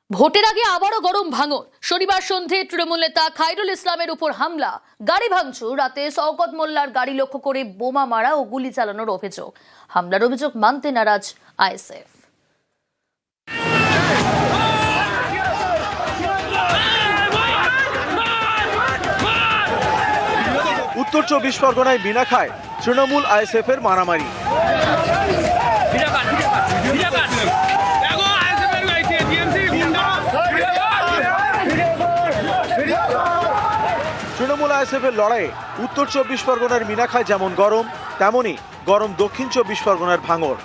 ভোটের আগে আবারও গরম ভাঙর। শনিবার সন্ধে তৃণমূল নেতা খায়রুল ইসলামের উপর হামলা, গাড়ি ভাঙচুর, রাতে শওকত মোল্লার গাড়ি লক্ষ্য করে বোমা মারা ও গুলি চালানোর অভিযোগ। হামলার অভিযোগ মানতে নারাজ আইএসএফ। উত্তর 24 পরগনায় মিনাখায় তৃণমূল আইএসএফ এর মারামারি। তৃণমূল আইএসএফ এর লড়াইয়ে উত্তর 24 পরগনার মিনাখায় যেমন গরম, তেমনই গরম দক্ষিণ 24 পরগনার ভাঙড়।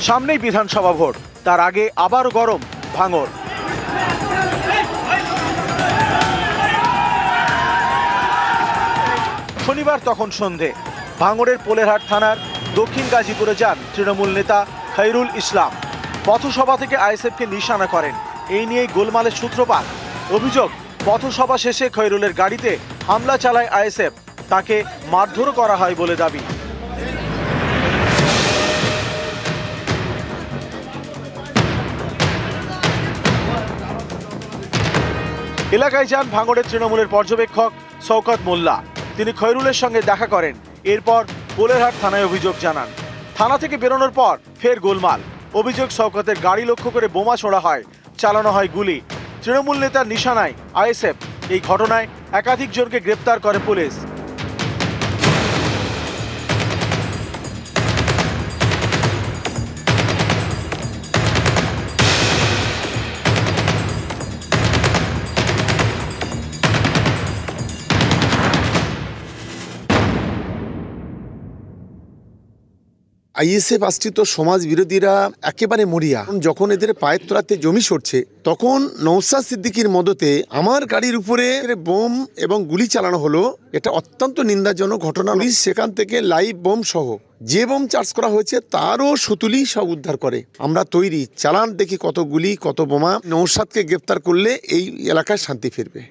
সামনেই বিধানসভা ভোট, তার আগে আবারও গরম ভাঙড়। শনিবার তখন সন্ধে ভাঙড়ের পোলেরহাট থানার দক্ষিণ গাজীপুরে যান তৃণমূল নেতা খায়রুল ইসলাম। পথসভা থেকে আইএসএফকে নিশানা করেন। এই নিয়েই গোলমালের সূত্রপাত। অভিযোগ, পথসভা শেষে খৈরুলের গাড়িতে হামলা চালায় আইএসএফ, তাকে মারধরও করা হয় বলে দাবি। এলাকায় যান ভাঙড়ের তৃণমূলের পর্যবেক্ষক শওকত মোল্লা। তিনি খৈরুলের সঙ্গে দেখা করেন, এরপর পোলেরহাট থানায় অভিযোগ জানান। থানা থেকে বেরোনোর পর ফের গোলমাল। অভিযোগ, শওকতের গাড়ি লক্ষ্য করে বোমা ছোড়া হয়, চালানো হয় গুলি। তৃণমূল নেতার নিশানায় আইএসএফ। এই ঘটনায় একাধিক জনকে গ্রেপ্তার করে পুলিশ। আইএসএফ আশ্রিত সমাজ বিরোধীরা একেবারে মরিয়া। যখন এদের পায়ের তলাতে জমি সরছে, তখন নওশাদ সিদ্দিকীর মদতে আমার গাড়ির উপরে বোম এবং গুলি চালানো হলো। এটা অত্যন্ত নিন্দাজনক ঘটনা। পুলিশ সেখান থেকে লাইভ বোম সহ যে বোম চার্জ করা হয়েছে তারও সুতুলি সব উদ্ধার করে। আমরা তৈরি, চালান দেখি কত গুলি কত বোমা। নওশাদকে গ্রেপ্তার করলে এই এলাকায় শান্তি ফিরবে।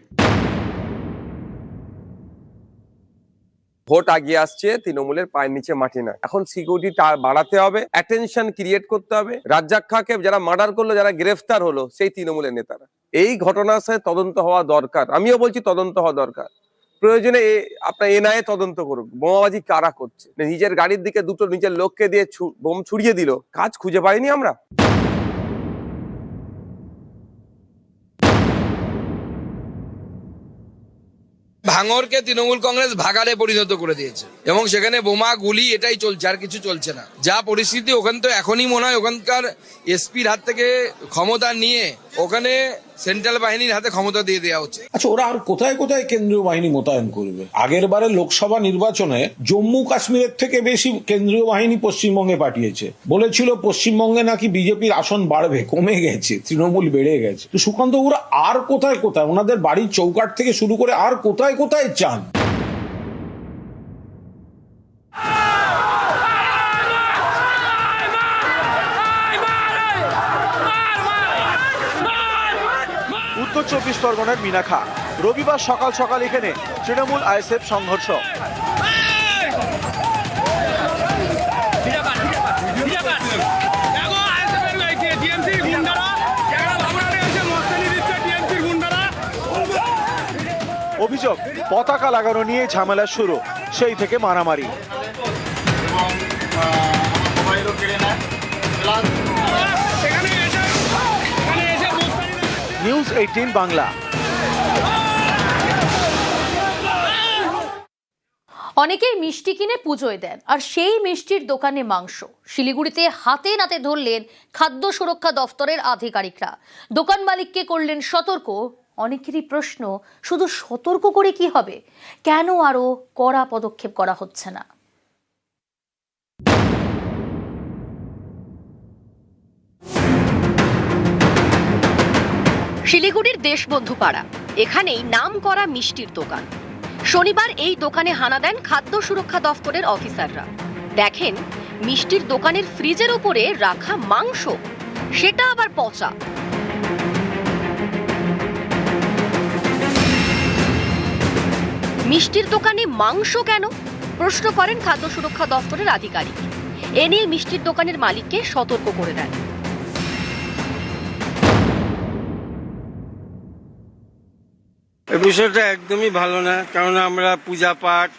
ভোট আগিয়ে আসছে, তৃণমূলের পায়ের নিচে মাটি না। এখন সিকিউরিটি বাড়াতে হবে, অ্যাটেনশন ক্রিয়েট করতে হবে। রাজ্জাক খাঁকে যারা মার্ডার করলো, যারা গ্রেফতার হলো, সেই তৃণমূলের নেতারা। এই ঘটনার সাথে তদন্ত হওয়া দরকার। আমিও বলছি তদন্ত হওয়া দরকার। প্রয়োজনে আপনার এনআইএ তদন্ত করুক, বোমাবাজি কারা করছে। নিজের গাড়ির দিকে দুটো নিজের লোককে দিয়ে বোম ছুড়িয়ে দিল, কাজ খুঁজে পাইনি আমরা। ভাঙড়কে তৃণমূল কংগ্রেস ভাগাড়ে পরিণত করে দিয়েছে এবং সেখানে বোমা গুলি এটাই চলছে, আর কিছু চলছে না। যা পরিস্থিতি ওখানে, তো এখনই মনে হয় ওখানকার এসপির হাত থেকে ক্ষমতা নিয়ে ওখানে সেন্ট্রাল বাহিনীর হাতে ক্ষমতা দিয়ে দেওয়া হচ্ছে। আচ্ছা, ওরা আর কোথায় কোথায় কেন্দ্রীয় বাহিনী মোতায়েন করবে? আগের বারে লোকসভা নির্বাচনে জম্মু কাশ্মীরের থেকে বেশি কেন্দ্রীয় বাহিনী পশ্চিমবঙ্গে পাঠিয়েছে। বলেছিল পশ্চিমবঙ্গে নাকি বিজেপির আসন বাড়বে, কমে গেছে, তৃণমূল বেড়ে গেছে। তো সুকান্ত, ওরা আর কোথায় কোথায়, ওনাদের বাড়ির চৌকাঠ থেকে শুরু করে আর কোথায় কোথায় চান? উত্তর 24 পরগনার মিনাখা, রবিবার সকাল সকাল এখানে তৃণমূল আইএসএফ সংঘর্ষ। অভিযোগ, পতাকা লাগানো নিয়ে ঝামেলা শুরু, সেই থেকে মারামারি। নিউজ 18 বাংলা। অনেকেই মিষ্টি কিনে পুজোয় দেন, আর সেই মিষ্টির দোকানে মাংস। শিলিগুড়িতে হাতে নাতে ধরলেন খাদ্য সুরক্ষা দফতরের আধিকারিকরা। দোকান মালিককে করলেন সতর্ক। অনেকেরই প্রশ্ন, শুধু সতর্ক করে কি হবে? কেন আরো কড়া পদক্ষেপ করা হচ্ছে না? শিলিগুড়ির দেশবন্ধু পাড়া, এখানেই নাম করা মিষ্টির দোকান। শনিবার এই দোকানে হানা দেন খাদ্য সুরক্ষা দফতরের অফিসাররা। দেখেন মিষ্টির দোকানের ফ্রিজের উপরে রাখা মাংস, সেটা আবার পচা। মিষ্টির দোকানে মাংস কেন, প্রশ্ন করেন খাদ্য সুরক্ষা দফতরের আধিকারিক। এ নিয়ে মিষ্টির দোকানের মালিককে সতর্ক করে দেন। এই বিষয়টা একদমই ভালো না, কারণ আমরা পূজা পাঠ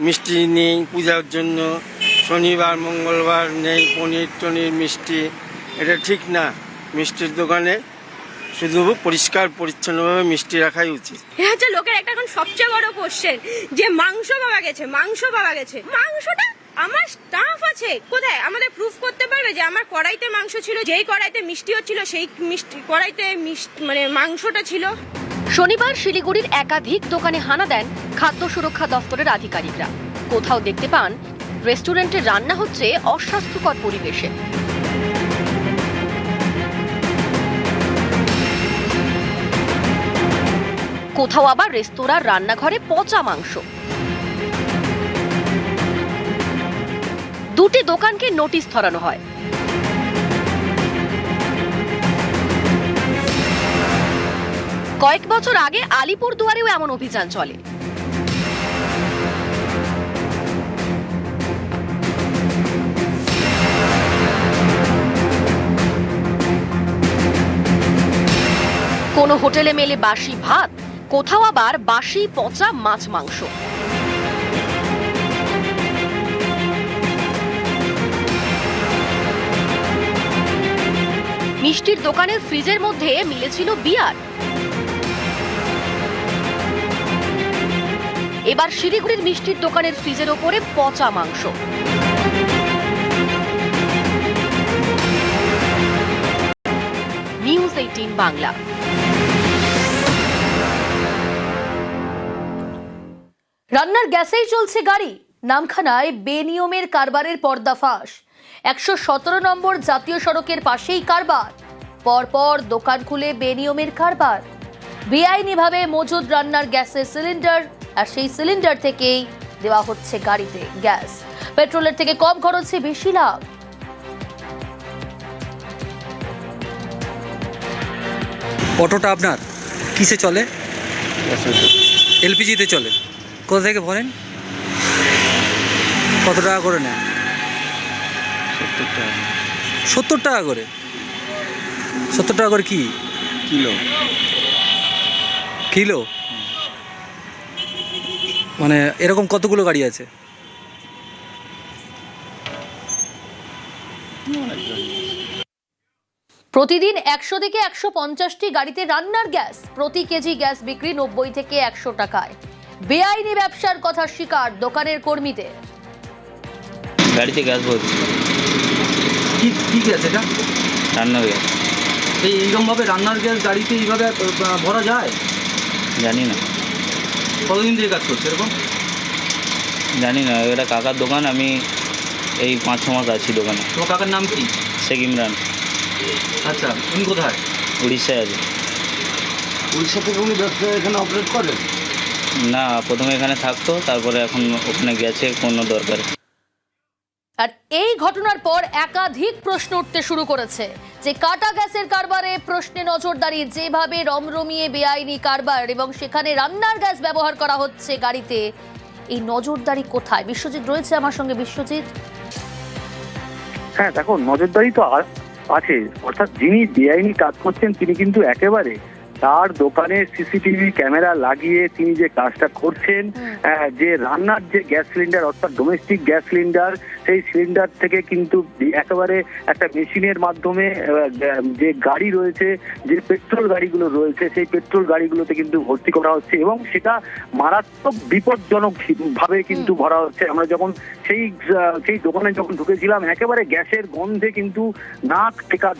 মিষ্টি নেই পূজার জন্য, শনিবার মঙ্গলবার নেই পনির টনির মিষ্টি, এটা ঠিক না। মিষ্টির দোকানে শুধু পরিষ্কার পরিচ্ছন্নভাবে মিষ্টি রাখাই উচিত। এটা হচ্ছে লোকের একটা এখন সবচেয়ে বড় কোশ্চেন যে মাংস পাওয়া গেছে, মাংসটা আমার স্টাফ আছে কোথায়? আমাদের প্রুফ করতে পারবে যে আমার কড়াইতে মাংস ছিল, যেই কড়াইতে মিষ্টি হচ্ছিল সেই মিষ্টি কড়াইতে মানে মাংসটা ছিল। শনিবার শিলিগুড়ির একাধিক দোকানে হানা দেন খাদ্য সুরক্ষা দফতরের আধিকারিকরা। কোথাও দেখতে পান রেস্টুরেন্টে রান্না হচ্ছে অস্বাস্থ্যকর পরিবেশে। কোথাও আবার রেস্তোরাঁর রান্নাঘরে পচা মাংস। দুটি দোকানকে নোটিশ ধরানো হয়। কয়েক বছর আগে আলিপুরদুয়ারেও এমন অভিযান চলে। কোনো হোটেলে মেলে বাসি ভাত, কোথাও আবার বাসি পচা মাছ মাংস। মিষ্টির দোকানের ফ্রিজের মধ্যে মিলেছিল বিয়ার। এবার শিলিগুড়ির মিষ্টির দোকানের ফ্রিজের ওপরে পচা মাংস। নিউজ 18 বাংলা। রান্নার গ্যাসেই চলছে গাড়ি, নামখানায় বেনিয়মের কারবারের পর্দাফাঁস। 117 নম্বর জাতীয় সড়কের পাশেই কারবার, পরপর দোকান খুলে বেনিয়মের কারবার। বেআইনিভাবে মজুদ রান্নার গ্যাসের সিলিন্ডার, আর সেই সিলিন্ডার থেকেই দেওয়া হচ্ছে গাড়িতে গ্যাস। পেট্রোলের থেকে কম খরচে বেশি লাভ। অটোটা আপনার কিসে চলে? এলপিজিতে চলে। কোথা থেকে ভরেন? কত টাকা করে নেন? 70 টাকা করে। 70 টাকা করে কি কিলো? মানে এরকম কতগুলো গাড়ি আছে? প্রতিদিন 100 থেকে 150টি গাড়িতে রান্নার গ্যাস। প্রতি কেজি গ্যাস বিক্রি 90 থেকে 100 টাকায়। বেআইনি ব্যবসার কথা স্বীকার দোকানের কর্মীদের। গাড়িতে গ্যাস ভরছি। কি গ্যাস এটা? রান্নার গ্যাস। এইরকম ভাবে রান্নার গ্যাস গাড়িতে এইভাবে ভরা যায়? জানি না। কতদিন থেকে কাজ করছে এরকম? জানি না, এটা কাকার দোকান। আমি এই 5-6 মাস আছি দোকানে। তোমার কাকার নাম কি? শেখ ইমরান। আচ্ছা, উনি কোথায়? উড়িষ্যায় আছে। উড়িষ্যা থেকে উনি ব্যবসা এখানে অপারেট করেন? না, প্রথমে এখানে থাকতো, তারপরে এখন ওখানে গেছে কোনো দরকারে। আর এই ঘটনার পর একাধিক প্রশ্ন উঠতে শুরু করেছে যে কাটা গ্যাসের কারবারে প্রশ্নে নজরদারি, যেভাবে রমরমিয়ে বেআইনি কারবার এবং সেখানে রান্নার গ্যাস ব্যবহার করা হচ্ছে গাড়িতে, এই নজরদারি কোথায়? বিশ্বজিৎ রয়েছে আমার সঙ্গে। বিশ্বজিৎ, হ্যাঁ দেখো, নজরদারি তো আছে, অর্থাৎ যিনি বেআইনি কাজ করছেন তিনি কিন্তু একেবারে তার দোকানে সিসিটিভি ক্যামেরা লাগিয়ে তিনি যে কাজটা করছেন, যে রান্নার যে গ্যাস সিলিন্ডার অর্থাৎ ডোমেস্টিক গ্যাস সিলিন্ডার, সেই সিলিন্ডার থেকে কিন্তু একেবারে একটা মেশিনের মাধ্যমে যে গাড়ি রয়েছে, যে পেট্রোল গাড়িগুলো রয়েছে, সেই পেট্রোল গাড়িগুলোতে কিন্তু ভর্তি করা হচ্ছে এবং সেটা মারাত্মক বিপজ্জনক ভাবে কিন্তু ভরা হচ্ছে। আমরা যখন সেই দোকানে যখন ঢুকেছিলাম, একেবারে গ্যাসের গন্ধে কিন্তু নাক টেকা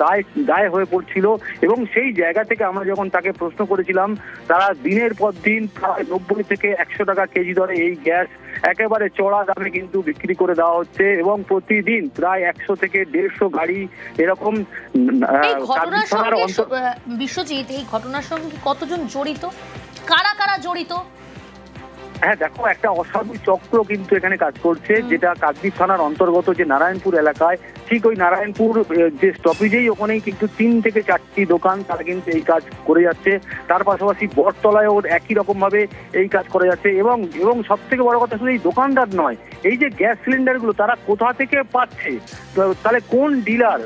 দায় হয়ে পড়ছিল এবং সেই জায়গা থেকে আমরা যখন তাকে প্রশ্ন করেছিলাম, তারা দিনের পর দিন প্রায় 90 থেকে 100 টাকা কেজি দরে এই গ্যাস একেবারে চড়া দামে কিন্তু বিক্রি করে দেওয়া হচ্ছে এবং প্রতিদিন প্রায় 100 থেকে 150 গাড়ি এরকম। বিশ্বজিৎ, এই ঘটনার সঙ্গে কতজন জড়িত, কারা কারা জড়িত? হ্যাঁ দেখো, একটা অসাধু চক্র কিন্তু এখানে কাজ করছে, যেটা কাকদ্বীপ থানার অন্তর্গত যে নারায়ণপুর এলাকায়, ঠিক ওই নারায়ণপুর যে স্টপেজেই ওখানেই কিন্তু 3 থেকে 4টি দোকান তারা কিন্তু এই কাজ করে যাচ্ছে। তার পাশাপাশি বটতলায় ওর একই রকম ভাবে এই কাজ করে যাচ্ছে। এবং সব থেকে বড় কথা শুধু এই দোকানদার নয়, এই যে গ্যাস সিলিন্ডার গুলো তারা কোথা থেকে পাচ্ছে, তাহলে কোন ডিলার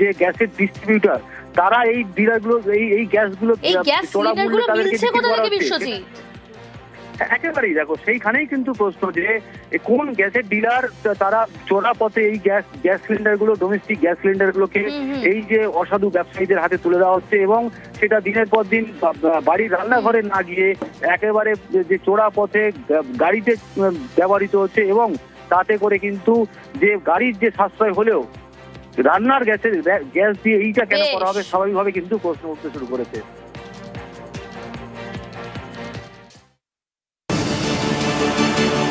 যে গ্যাসের ডিস্ট্রিবিউটার, তারা এই ডিলারগুলো এই গ্যাসগুলো এই গ্যাস সিলিন্ডারগুলো মিলছে কোথা থেকে বিশ্বজিৎ? একেবারেই দেখো, সেইখানেই কিন্তু প্রশ্ন যে কোন গ্যাসের ডিলার তারা চোরা পথে এই গ্যাস সিলিন্ডার গুলো, ডোমেস্টিক গ্যাস সিলিন্ডার গুলোকে এই যে অসাধু ব্যবসায়ীদের হাতে তুলে দেওয়া হচ্ছে, এবং সেটা দিনের পর দিন বাড়ির রান্নাঘরে না গিয়ে একেবারে যে চোরা পথে গাড়িতে ব্যবহৃত হচ্ছে, এবং তাতে করে কিন্তু যে গাড়ির যে সাশ্রয় হলেও রান্নার গ্যাস দিয়ে এইটা কেন করা হবে স্বাভাবিকভাবে কিন্তু প্রশ্ন উঠতে শুরু করেছে।